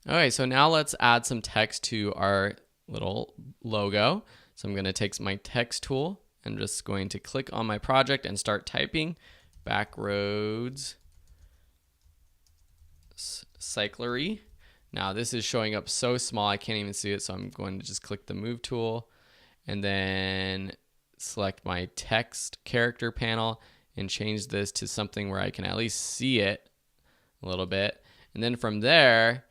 Okay, so now let's add some text to our little logo. So I'm going to take my text tool and just going to click on my project and start typing Backroads Cyclery. Now this is showing up so small I can't even see it, so I'm going to just click the move tool and then select my text character panel and change this to something where I can at least see it a little bit. And then from there,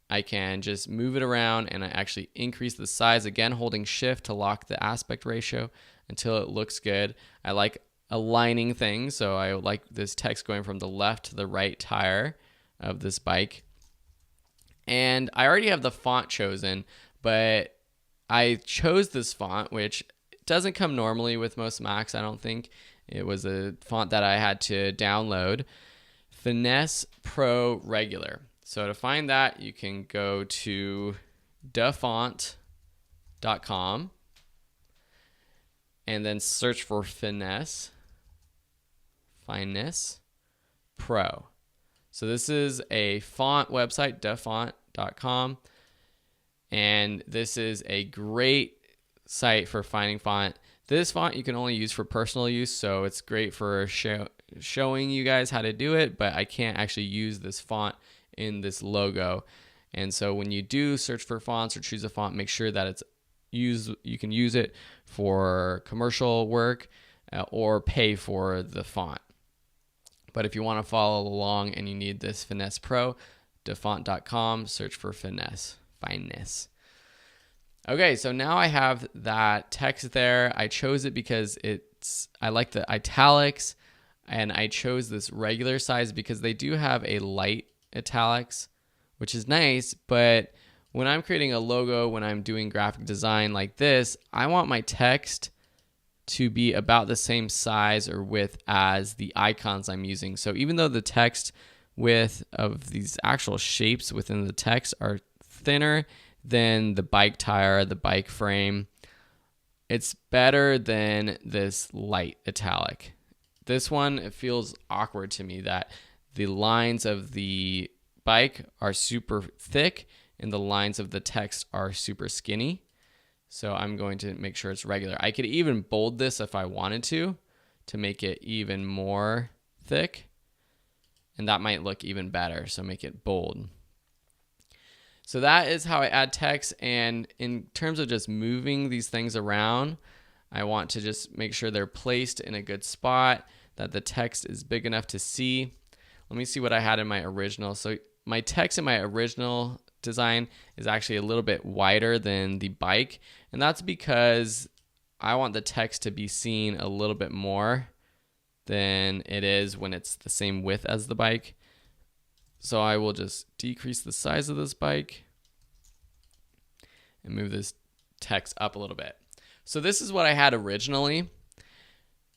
I can just move it around and I actually increase the size again, holding shift to lock the aspect ratio until it looks good. I like aligning things, so I like this text going from the left to the right tire of this bike. And I already have the font chosen, but I chose this font, which doesn't come normally with most Macs, I don't think. It was a font that I had to download. Finesse Pro Regular. So to find that, you can go to dafont.com and then search for Finesse Pro. So this is a font website, dafont.com, and this is a great site for finding font. This font you can only use for personal use, so it's great for showing you guys how to do it, but I can't actually use this font in this logo. And so when you do search for fonts or choose a font, make sure that you can use it for commercial work or pay for the font. But if you want to follow along and you need this Finesse Pro, dafont.com, search for Finesse. Okay, so now I have that text there. I chose it because I like the italics, and I chose this regular size because they do have a light italics, which is nice, but when I'm creating a logo, when I'm doing graphic design like this, I want my text to be about the same size or width as the icons I'm using. So even though the text width of these actual shapes within the text are thinner than the bike tire, the bike frame, it's better than this light italic. This one, it feels awkward to me that the lines of the bike are super thick and the lines of the text are super skinny. So I'm going to make sure it's regular. I could even bold this if I wanted to make it even more thick. And that might look even better, so make it bold. So that is how I add text. And in terms of just moving these things around, I want to just make sure they're placed in a good spot, that the text is big enough to see. Let me see what I had in my original. So my text in my original design is actually a little bit wider than the bike, and that's because I want the text to be seen a little bit more than it is when it's the same width as the bike. So I will just decrease the size of this bike and move this text up a little bit. So this is what I had originally,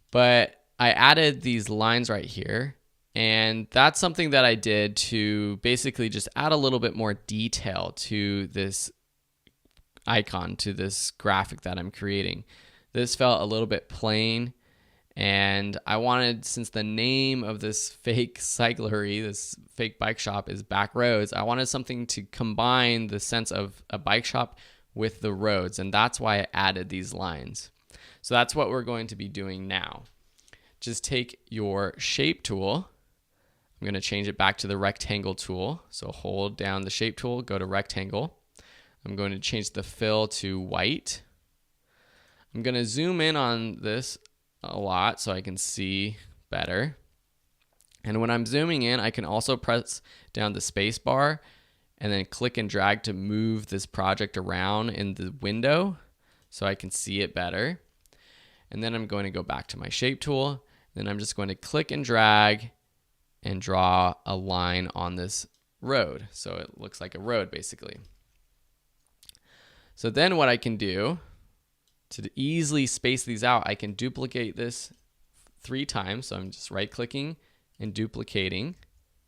but I added these lines right here. And that's something that I did to basically just add a little bit more detail to this icon, to this graphic that I'm creating. This felt a little bit plain, and I wanted, since the name of this fake cyclery, this fake bike shop is Backroads, I wanted something to combine the sense of a bike shop with the roads, and that's why I added these lines. So that's what we're going to be doing now. Just take your shape tool. I'm going to change it back to the rectangle tool. So hold down the shape tool, go to rectangle. I'm going to change the fill to white. I'm going to zoom in on this a lot so I can see better. And when I'm zooming in, I can also press down the space bar and then click and drag to move this project around in the window so I can see it better. And then I'm going to go back to my shape tool. Then I'm just going to click and drag and draw a line on this road. So it looks like a road basically. So then what I can do to easily space these out, I can duplicate this 3 times. So I'm just right clicking and duplicating,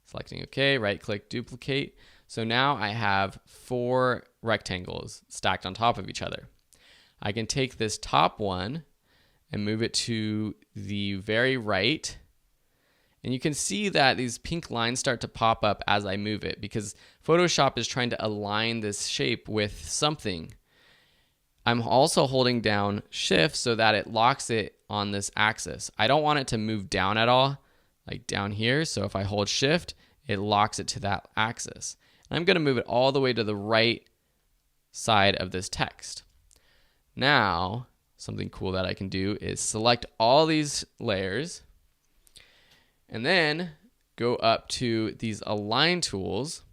selecting OK, right click, duplicate. So now I have 4 rectangles stacked on top of each other. I can take this top one and move it to the very right And you can see that these pink lines start to pop up as I move it because Photoshop is trying to align this shape with something. I'm also holding down Shift so that it locks it on this axis. I don't want it to move down at all, like down here. So if I hold Shift, it locks it to that axis. And I'm going to move it all the way to the right side of this text. Now, something cool that I can do is select all these layers and then go up to these align tools,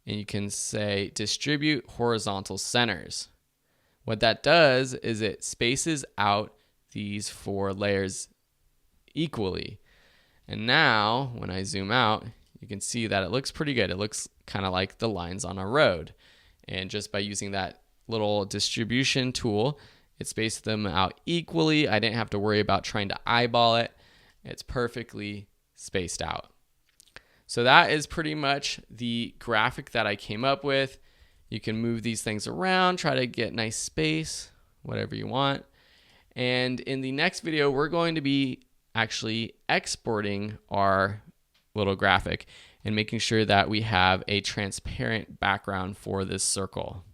and you can say distribute horizontal centers. What that does is it spaces out these 4 layers equally. And now when I zoom out, you can see that it looks pretty good. It looks kind of like the lines on a road. And just by using that little distribution tool, it spaced them out equally. I didn't have to worry about trying to eyeball it. It's perfectly spaced out. So that is pretty much the graphic that I came up with. You can move these things around, try to get nice space, whatever you want. And in the next video, we're going to be actually exporting our little graphic and making sure that we have a transparent background for this circle.